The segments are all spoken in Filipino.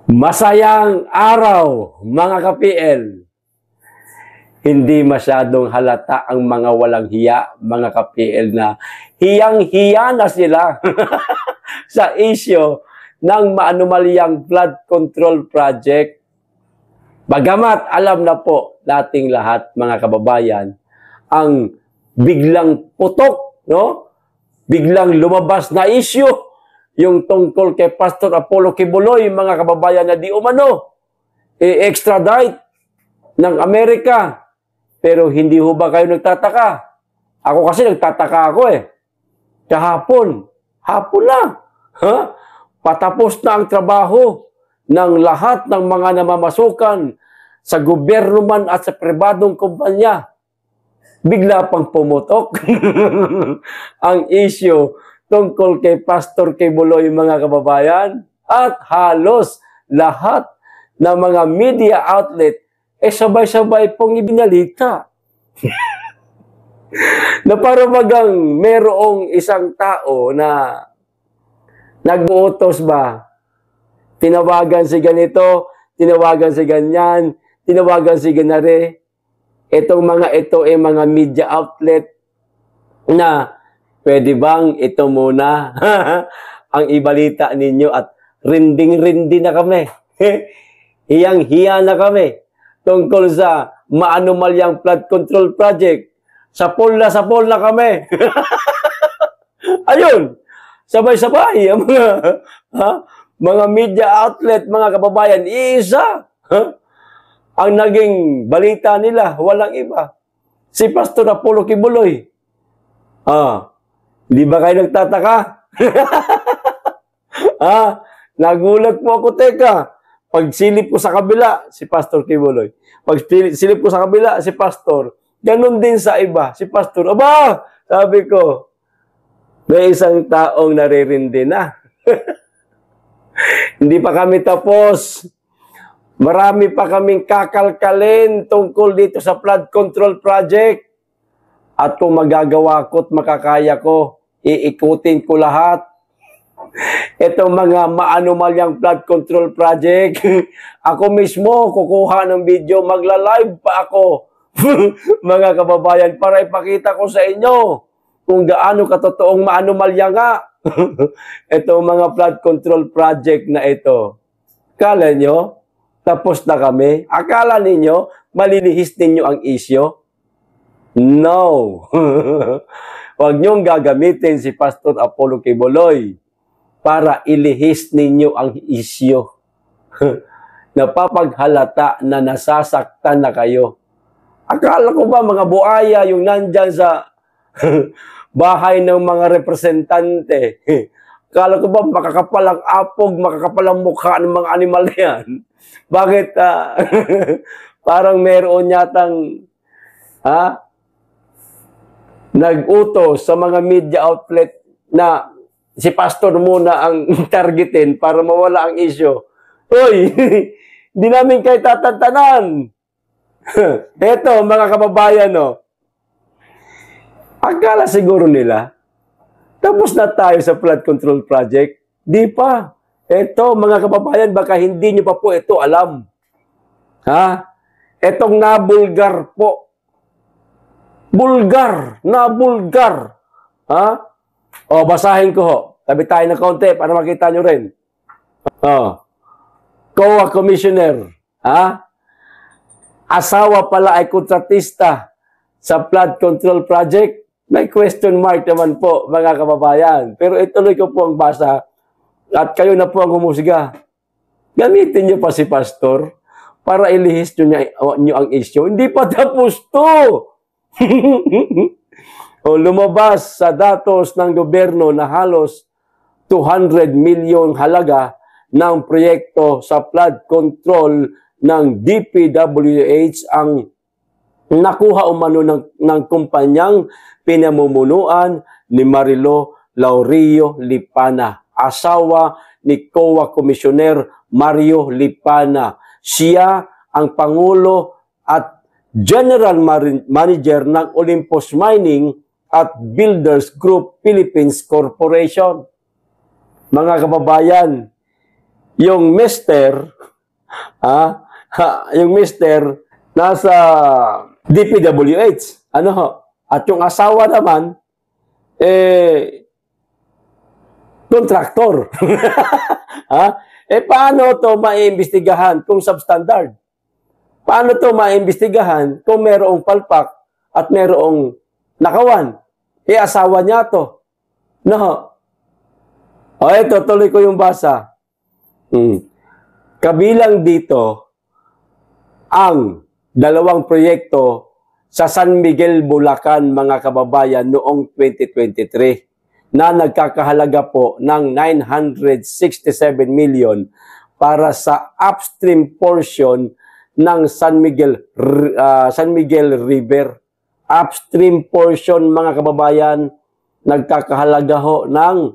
Masayang araw, mga ka-PL. Hindi masyadong halata ang mga walang hiya, mga ka-PL, na hiyang-hiya na sila sa isyo ng maanumalyang flood control project. Bagamat alam na po nating lahat, mga kababayan, ang biglang putok, no? Biglang lumabas na isyo, yung tungkol kay Pastor Apollo Kibuloy, mga kababayan, na di umano, extradite ng Amerika. Pero hindi ho ba kayo nagtataka? Ako kasi nagtataka ako Kahapon, hapon lang. Patapos na ang trabaho ng lahat ng mga namamasukan sa gobyerno man at sa pribadong kumpanya. Bigla pang pumutok ang issue tungkol kay Pastor Kibuloy, mga kababayan, at halos lahat ng mga media outlet sabay-sabay pong ibinalita. Na para bagang merong isang tao na nag-uutos ba? Tinawagan si ganito, tinawagan si ganyan, tinawagan si ganare. Itong mga ito ay mga media outlet na pwede bang ito muna ang ibalita ninyo at rinding-rindi na kami. Hiyang-hiya na kami tungkol sa maanumalyang flood control project. Sapol na kami. Ayun, sabay-sabay ang mga media outlet, mga kababayan, isa. Ang naging balita nila, walang iba. Si Pastor Apollo Kibuloy. Di ba kayo nagtataka? Nagulat po ako, teka. Pag silip ko sa kabila, si Pastor Kibuloy. Pag silip ko sa kabila, si Pastor. Ganon din sa iba, si Pastor. Aba, sabi ko, may isang taong naririndi na. Hindi pa kami tapos. Marami pa kaming kakalkalin tungkol dito sa flood control project. At kung magagawa ko at makakaya ko, iikutin ko lahat. Itong mga maanumalyang flood control project. Ako mismo, kukuha ng video, magla-live pa ako. Mga kababayan, para ipakita ko sa inyo kung gaano katotoong maanumalya nga. Itong mga flood control project na ito. Akala nyo, tapos na kami? Akala ninyo, malilihis ninyo ang isyo? No. Huwag niyong gagamitin si Pastor Apollo Kibuloy para ilihis ninyo ang isyo. Napapaghalata na nasasaktan na kayo. Akala ko ba mga buaya yung nandyan sa bahay ng mga representante? Akala ko ba makakapalang apog, makakapalang mukha ng mga animal na yan? Bakit parang meron yatang nag-utos sa mga media outlet na si Pastor muna ang targetin para mawala ang isyo. Hoy, di namin kayo tatantanan. Eto, mga kababayan, akala siguro nila, tapos na tayo sa flood control project. Di pa. Eto, mga kababayan, baka hindi nyo pa po ito alam. Etong nabulgar po. Nabulgar. Basahin ko ho. Tabi tayo ng konti para makita nyo rin. COA Commissioner. Asawa pala ay kontratista sa flood control project. May question mark naman po, mga kababayan. Pero ituloy ko po ang basa at kayo na po ang humusga. Gamitin nyo pa si Pastor para ilihis nyo ang issue. Hindi pa tapos to. Lumabas sa datos ng gobyerno na halos 200 milyon halaga ng proyekto sa flood control ng DPWH ang nakuha umano ng kumpanyang pinamumunuan ni Marilo Laurio Lipana, asawa ni COA Commissioner Mario Lipana. Siya ang Pangulo at General Manager ng Olympus Mining at Builders Group Philippines Corporation. Mga kababayan, yung mister, yung mister nasa DPWH. Ano ho? At yung asawa naman, contractor. Paano to maiimbestigahan kung substandard? Paano to maiimbestigahan kung merong palpak at merong nakawan? Asawa niya to. No. Ito, tuloy ko yung basa. Kabilang dito ang dalawang proyekto sa San Miguel, Bulacan, mga kababayan, noong 2023 na nagkakahalaga po ng 967 million para sa upstream portion ng San Miguel River. Upstream portion, mga kababayan, nagkakahalaga ho ng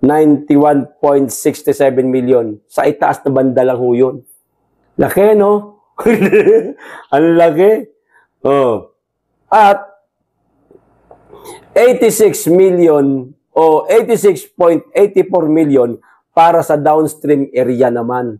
91.67 million. Sa itaas na banda lang ho yun. Laki, no? Ang laki. At 86 million o 86.84 million para sa downstream area naman.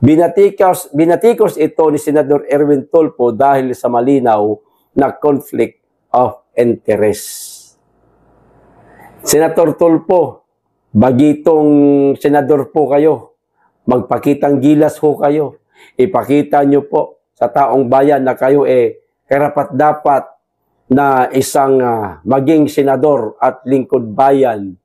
Binatikos ito ni Senador Erwin Tulfo dahil sa malinaw na conflict of interest. Senator Tulfo, bagitong senador po kayo, magpakitang gilas ho kayo. Ipakita nyo po sa taong bayan na kayo karapat-dapat na isang maging senador at lingkod bayan,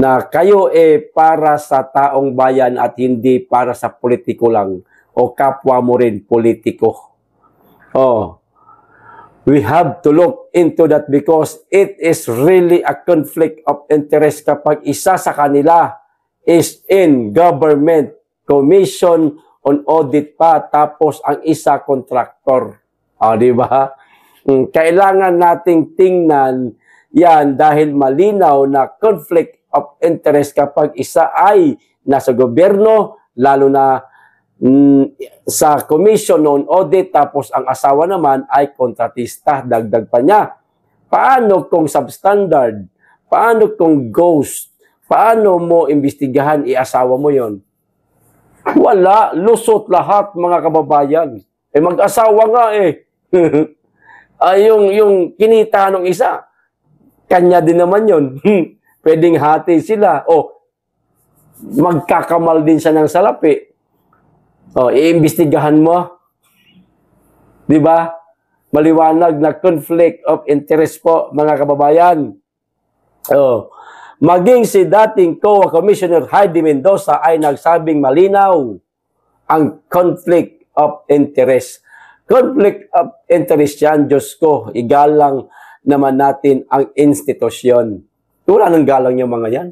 na kayo para sa taong bayan at hindi para sa politiko lang o kapwa mo rin politiko. We have to look into that because it is really a conflict of interest kapag isa sa kanila is in government commission on audit pa, tapos ang isa contractor. Di ba? Kailangan nating tingnan yan dahil malinaw na conflict of interest kapag isa ay nasa gobyerno, lalo na sa commission on audit, tapos ang asawa naman ay kontratista. Dagdag pa niya, paano kung substandard? Paano kung ghost? Paano mo imbestigahan asawa mo yon? Wala, lusot lahat, mga kababayan. Mag-asawa nga yung kinita ng isa, kanya din naman yon. Pwedeng hati sila. Magkakamal din siya ng salapi. Iimbestigahan mo. Di ba? Maliwanag na conflict of interest po, mga kababayan. Maging si dating COA Commissioner Heidi Mendoza ay nagsabing malinaw ang conflict of interest. Conflict of interest yan, Diyos ko, igalang naman natin ang institusyon. Wala nang galang yung mga yan.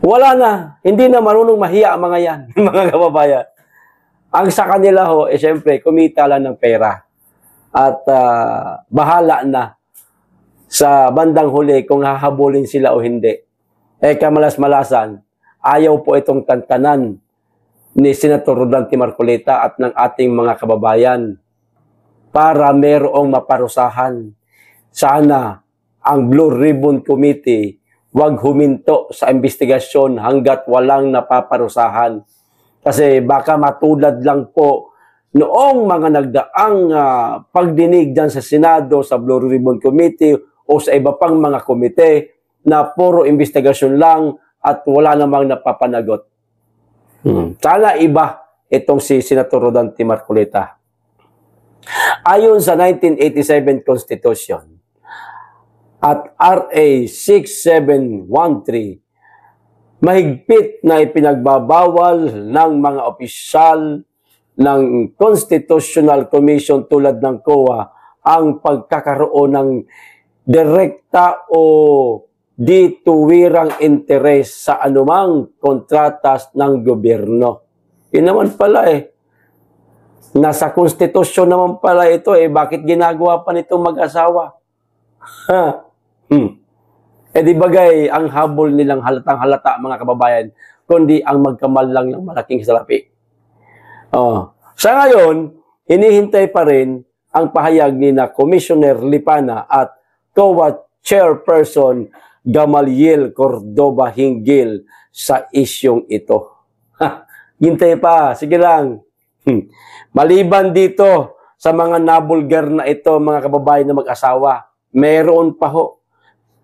Wala na. Hindi na marunong mahiya ang mga yan, mga kababayan. Ang sa kanila siyempre, kumita lang ng pera. At bahala na sa bandang huli kung hahabulin sila o hindi. Kamalas-malasan, ayaw po itong tantanan ni Senator Rodante Marcoleta at ng ating mga kababayan para merong maparusahan. Sana ang Blue Ribbon Committee wag huminto sa investigasyon hanggat walang napaparusahan. Kasi baka matulad lang po noong mga nagdaang pagdinig dyan sa Senado, sa Blue Ribbon Committee o sa iba pang mga komite na puro investigasyon lang at wala namang napapanagot. Sana iba itong si Senator Rodante Marcoleta. Ayon sa 1987 Constitution at RA 6713, mahigpit na ipinagbabawal ng mga opisyal ng Constitutional Commission tulad ng COA ang pagkakaroon ng direkta o dituwirang interes sa anumang kontratas ng gobyerno. Yun naman pala nasa konstitusyon naman pala ito bakit ginagawa pa nitong mag-asawa? Di bagay ang habol nilang halatang halata, mga kababayan, kundi ang magkamal lang ng malaking salapi. Sa ngayon, hinihintay pa rin ang pahayag ni na Commissioner Lipana at COA Chairperson Gamaliel Cordova hinggil sa isyong ito. Hintay pa, sige lang. Maliban dito sa mga nabulgar na ito, mga kababayan na mag-asawa, meron pa ho.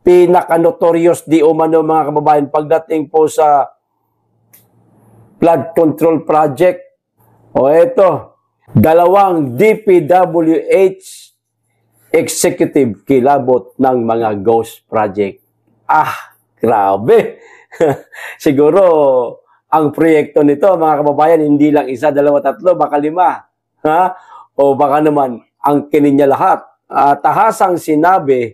Pinaka-notorious di umano, mga kababayan, pagdating po sa flood control project. O ito, dalawang DPWH executive kilabot ng mga ghost project. Grabe. Siguro, ang proyekto nito, mga kababayan, hindi lang isa, dalawa, tatlo, baka lima. Ha? O baka naman, angkinin niya lahat. Tahasang sinabi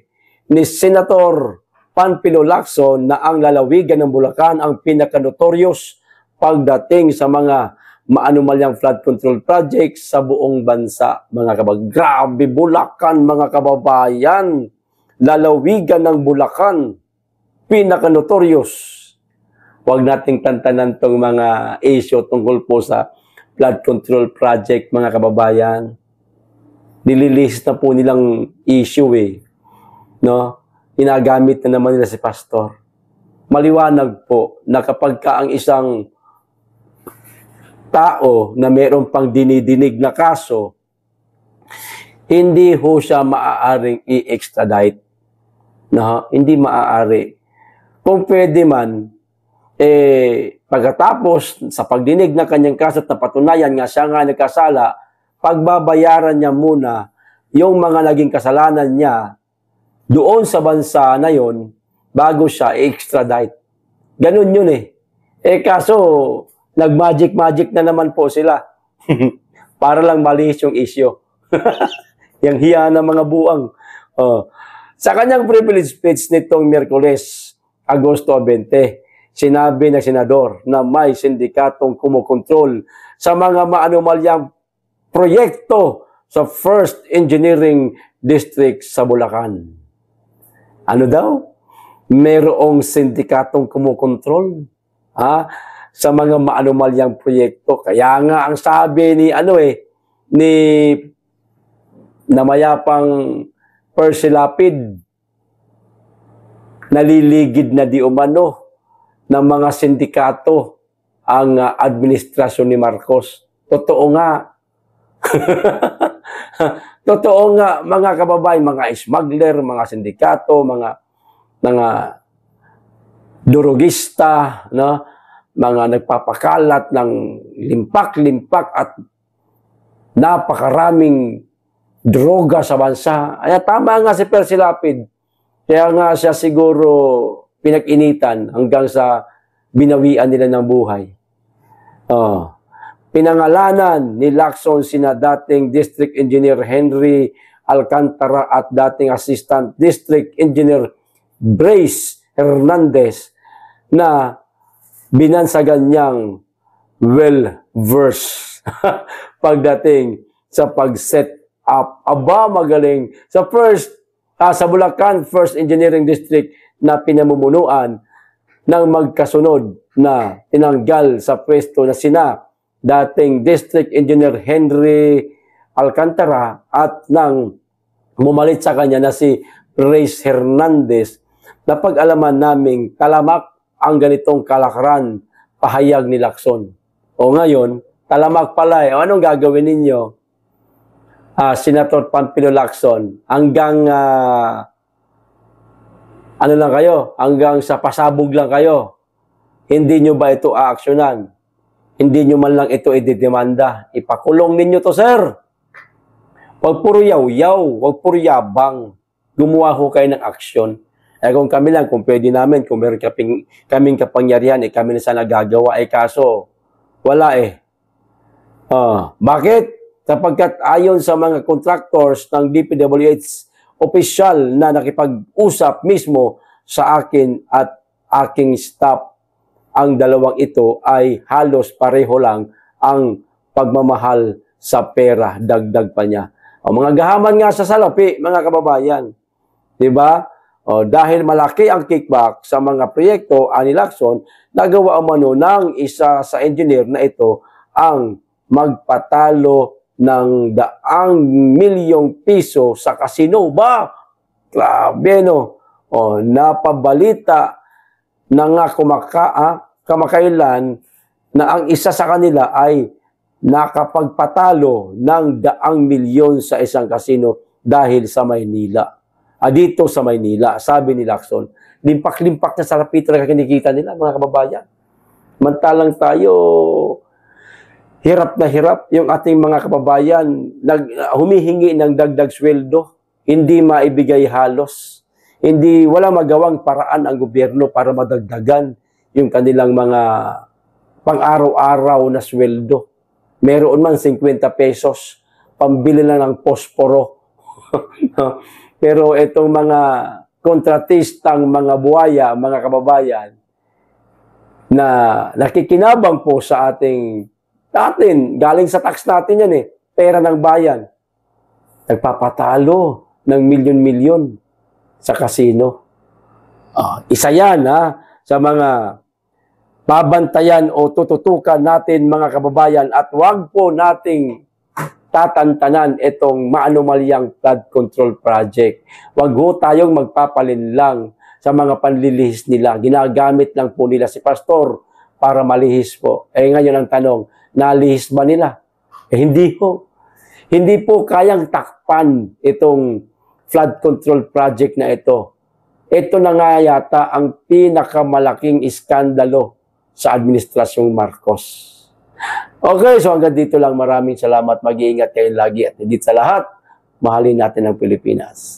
ni Senator Panfilo Lacson na ang lalawigan ng Bulacan ang pinaka-notorious pagdating sa mga maanumalyang flood control projects sa buong bansa. Mga kababayan, grabe, Bulacan, mga kababayan. Lalawigan ng Bulacan, pinaka-notorious. Huwag nating tantanan tong mga issue tungkol po sa flood control project, mga kababayan. Nililist na po nilang issue no? Inagamit na naman nila si pastor. Maliwanag po na kapag ka ang isang tao na mayroon pang dinidinig na kaso, hindi ho siya maaaring i-extradite. No? Hindi maaari. Kung pwede man, pagkatapos sa pagdinig ng kanyang kaso at napatunayan nga siya nga nagkasala, pagbabayaran niya muna yung mga naging kasalanan niya doon sa bansa na yon bago siya i-extradite. Ganun yun kaso, nag-magic na naman po sila. Para lang malinis yung issue. Yung hiya ng mga buang. Sa kanyang privilege speech nitong Miyerkules, Agosto 20, sinabi ng senador na may sindikatong kumukontrol sa mga maanumalyang proyekto sa First Engineering District sa Bulacan. Ano daw? Merong sindikatong kumukontrol sa mga maanumalyang proyekto. Kaya nga ang sabi ni ni namayapang Percy Lapid, naliligid na di umano ng mga sindikato ang administrasyon ni Marcos. Totoo nga. Totoo nga, mga kababayan, mga smuggler, mga sindikato, mga durugista, no? Mga nagpapakalat ng limpak-limpak at napakaraming droga sa bansa. Ay, tama nga si Percy Lapid. Kaya nga siya siguro pinag-initan hanggang sa binawian nila ng buhay. Pinangalanan ni Lacson sina dating District Engineer Henry Alcantara at dating Assistant District Engineer Brace Hernandez na binansagan niyang well-versed pagdating sa pag-set up. Magaling. Sa Bulacan First Engineering District na pinamumunuan ng magkasunod na tinanggal sa pwesto na sina dating District Engineer Henry Alcantara at nang mumalit sa kanya na si Brace Hernandez, na pag-alaman naming talamak ang ganitong kalakaran, pahayag ni Lacson. O ngayon, talamak pala anong gagawin ninyo? Senator Panfilo Lacson, hanggang ano lang kayo? Hanggang sa pasabog lang kayo. Hindi nyo ba ito aaksyonan? Hindi nyo man lang ito ididemanda. Ipakulong ninyo to, sir. Huwag puro yaw-yaw. Huwag puro yabang. Gumawa ho kayo ng aksyon. Kung kami lang, kung pwede namin, kung meron kaming kapangyarihan, kami na sana gagawa. Kaso, wala Bakit? Sapagkat ayon sa mga contractors ng DPWH opisyal na nakipag-usap mismo sa akin at aking staff, ang dalawang ito ay halos pareho lang ang pagmamahal sa pera. Dagdag pa niya. Mga gahaman nga sa salapi, mga kababayan. Diba? Dahil malaki ang kickback sa mga proyekto, ani Lacson, nagawa umano ng isa sa engineer na ito ang magpatalo ng daang milyong piso sa kasino. Grabe, no? Napabalita na nga kamakailan na ang isa sa kanila ay nakapagpatalo ng daang milyon sa isang kasino dahil sa Maynila. Dito sa Maynila, sabi ni Lacson, limpak-limpak na sarapit na kinikita nila, mga kababayan. Mantalang tayo, hirap na hirap yung ating mga kababayan, humihingi ng dagdag sweldo, hindi maibigay halos, wala magawang paraan ang gobyerno para madagdagan yung kanilang mga pang-araw-araw na sweldo. Meron man 50 pesos, pambili lang ng posporo. Pero itong mga kontratistang mga buhaya, mga kababayan, na nakikinabang po sa atin, galing sa tax natin yan pera ng bayan, nagpapatalo ng milyon-milyon sa kasino. Isa yan sa mga babantayan o tututukan natin, mga kababayan, at wag po nating tatantanan itong maanumalyang flood control project. Wag ho tayong magpapalinlang sa mga panlilihis nila. Ginagamit lang po nila si pastor para malihis po. Ngayon ang tanong, nalihis ba nila? Hindi po. Hindi po kayang takpan itong flood control project na ito. Ito na nga yata ang pinakamalaking iskandalo sa Administrasyong Marcos. Okay, so hanggang dito lang. Maraming salamat. Mag-iingat kayo lagi at higit sa lahat, mahalin natin ang Pilipinas.